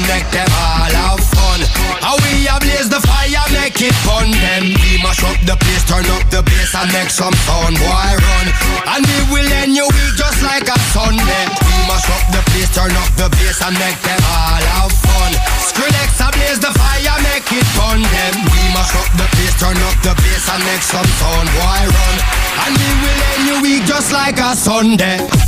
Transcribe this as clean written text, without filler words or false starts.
and make them all have fun. How we a blaze the fire, make it fun. Them we mash up the place, turn up the bass and make some sound. Boy run, and we will end your week just like a Sunday. We mash up the place, turn up the bass and make them all have fun. Skrillex a blaze the fire, make it fun. Them we mash up the place, turn up the bass and make some sound. Boy run, and we will end your week just like a Sunday.